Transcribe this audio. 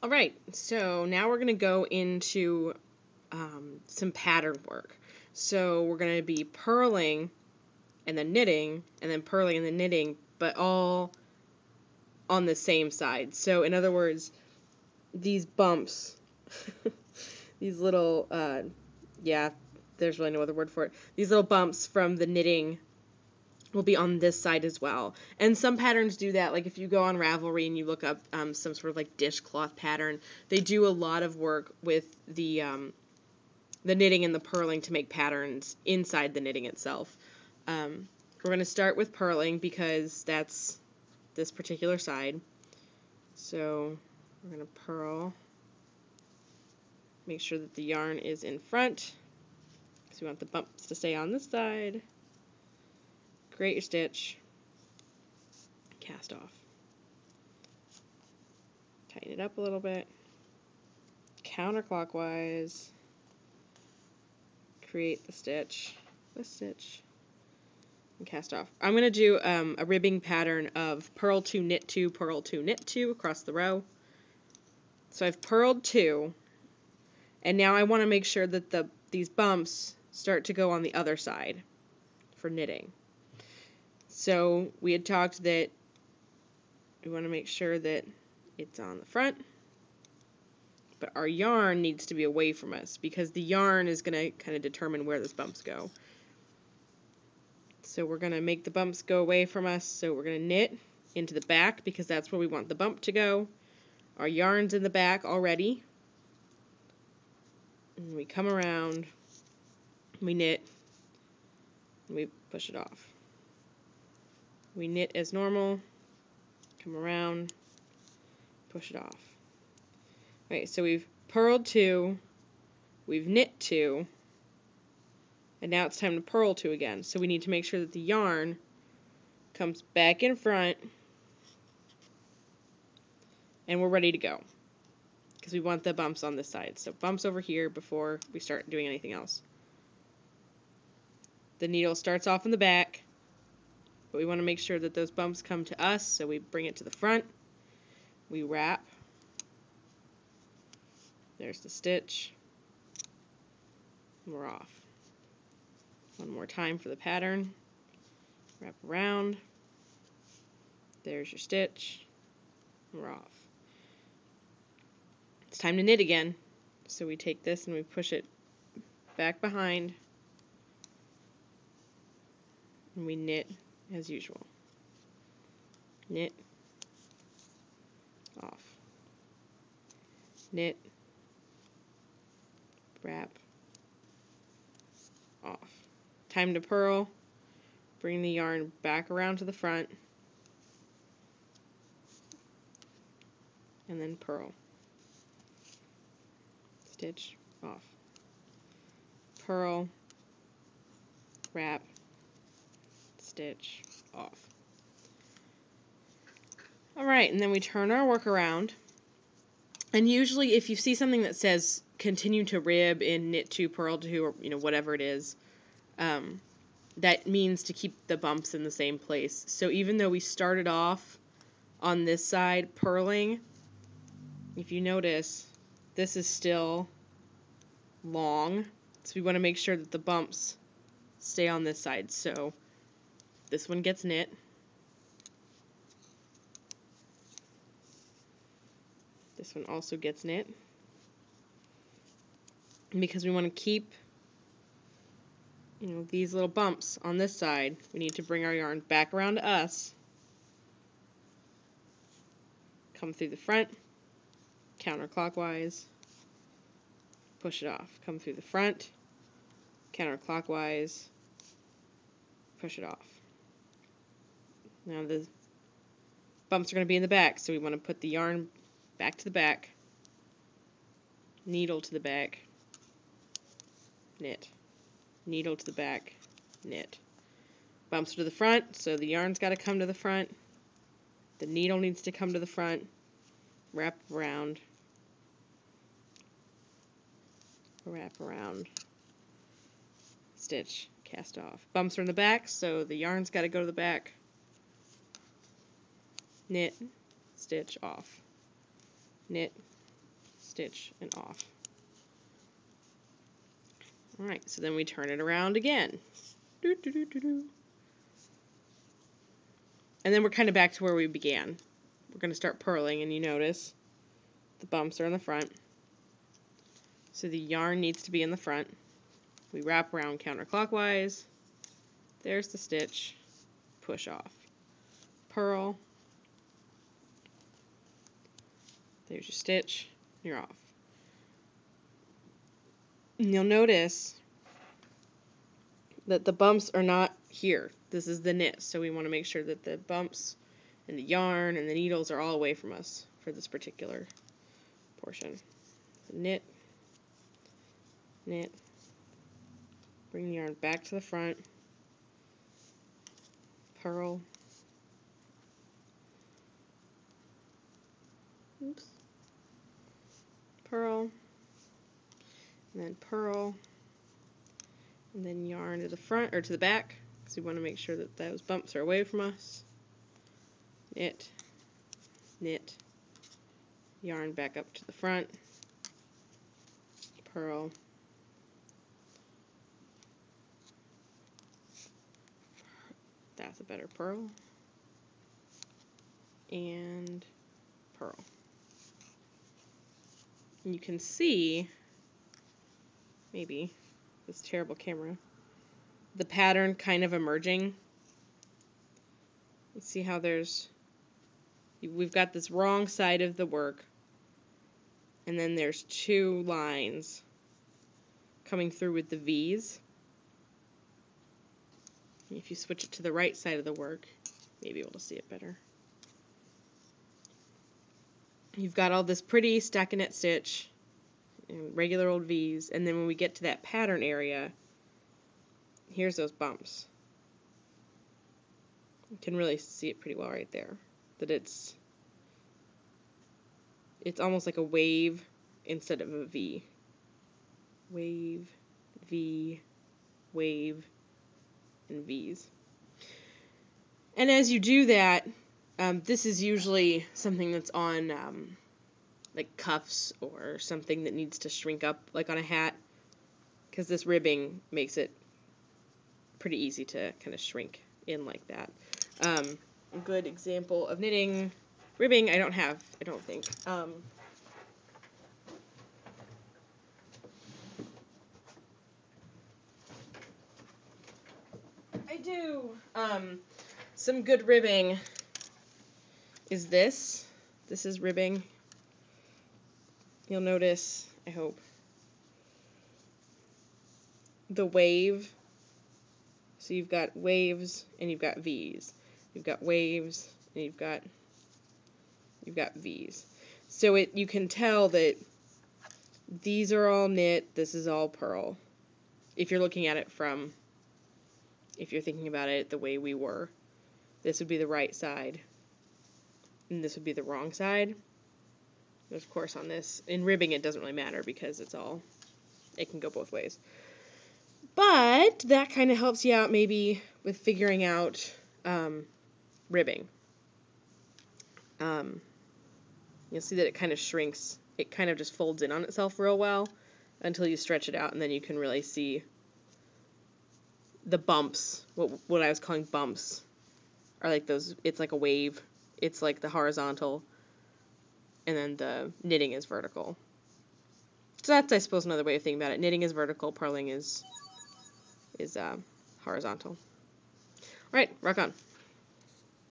Alright, so now we're going to go into some pattern work. So we're going to be purling and then knitting, and then purling and then knitting, but all on the same side. So in other words, these bumps, these little, yeah, there's really no other word for it. These little bumps from the knitting will be on this side as well. And some patterns do that, like if you go on Ravelry and you look up some sort of like dishcloth pattern, they do a lot of work with the knitting and the purling to make patterns inside the knitting itself. We're going to start with purling because that's this particular side. So we're going to purl, make sure that the yarn is in front, because we want the bumps to stay on this side. Create your stitch, cast off. Tighten it up a little bit, counterclockwise, create the stitch, and cast off. I'm going to do a ribbing pattern of purl 2, knit 2, purl 2, knit 2 across the row. So I've purled 2, and now I want to make sure that these bumps start to go on the other side for knitting. So we had talked that we want to make sure that it's on the front, but our yarn needs to be away from us because the yarn is going to kind of determine where those bumps go. So we're going to make the bumps go away from us, so we're going to knit into the back because that's where we want the bump to go. Our yarn's in the back already. And we come around, we knit, and we push it off. We knit as normal, come around, push it off. Okay, so we've purled 2, we've knit 2, and now it's time to purl 2 again. So we need to make sure that the yarn comes back in front, and we're ready to go. Because we want the bumps on this side. So bumps over here before we start doing anything else. The needle starts off in the back, but we want to make sure that those bumps come to us, so we bring it to the front, we wrap, there's the stitch, and we're off. One more time for the pattern, wrap around, there's your stitch, and we're off. It's time to knit again, so we take this and we push it back behind, and we knit as usual. Knit, off, knit, wrap, off. Time to purl, bring the yarn back around to the front, and then purl. Stitch, off. Purl, wrap, stitch, off. Alright, and then we turn our work around, and usually if you see something that says continue to rib in knit 2, purl 2, or whatever it is, that means to keep the bumps in the same place. So even though we started off on this side purling, if you notice, this is still long, so we want to make sure that the bumps stay on this side. So this one gets knit, this one also gets knit, and because we want to keep these little bumps on this side, we need to bring our yarn back around to us, come through the front, counterclockwise, push it off, come through the front, counterclockwise, push it off. Now the bumps are going to be in the back, so we want to put the yarn back to the back, needle to the back, knit, needle to the back, knit. Bumps are to the front, so the yarn's got to come to the front, the needle needs to come to the front, wrap around, stitch, cast off. Bumps are in the back, so the yarn's got to go to the back, knit, stitch, off, knit, stitch, and off. Alright, so then we turn it around again. Doo, doo, doo, doo, doo. And then we're kind of back to where we began. We're going to start purling, and you notice the bumps are in the front. So the yarn needs to be in the front. We wrap around counterclockwise. There's the stitch. Push off. Purl. There's your stitch. You're off. And you'll notice that the bumps are not here. This is the knit, so we want to make sure that the bumps and the yarn and the needles are all away from us for this particular portion. So knit, knit, bring the yarn back to the front, purl, oops, purl, and then purl, and then yarn to the front or to the back, because we want to make sure that those bumps are away from us. Knit, knit, yarn back up to the front, purl, that's a better purl, and purl. And you can see, maybe, this terrible camera, the pattern kind of emerging. You see how we've got this wrong side of the work, and then there's two lines coming through with the V's. If you switch it to the right side of the work, maybe able to see it better. You've got all this pretty stockinette stitch and regular old V's, and then when we get to that pattern area, here's those bumps. You can really see it pretty well right there. That it's almost like a wave instead of a V. Wave, V, wave, and V's. And as you do that, this is usually something that's on like cuffs or something that needs to shrink up, like on a hat, because this ribbing makes it pretty easy to kind of shrink in like that. A good example of knitting ribbing I don't think. I do. Some good ribbing is this. This is ribbing. You'll notice, I hope, the wave. So you've got waves and you've got V's. You've got waves and you've got V's. So you can tell that these are all knit, this is all purl. If you're looking at it if you're thinking about it the way we were, this would be the right side, and this would be the wrong side. But of course on this, in ribbing it doesn't really matter because it can go both ways. But that kind of helps you out maybe with figuring out ribbing. You'll see that it kind of shrinks. It kind of just folds in on itself real well until you stretch it out, and then you can really see the bumps. What I was calling bumps are like those. It's like a wave. It's like the horizontal, and then the knitting is vertical. So that's, I suppose, another way of thinking about it. Knitting is vertical, purling is horizontal. All right, rock on.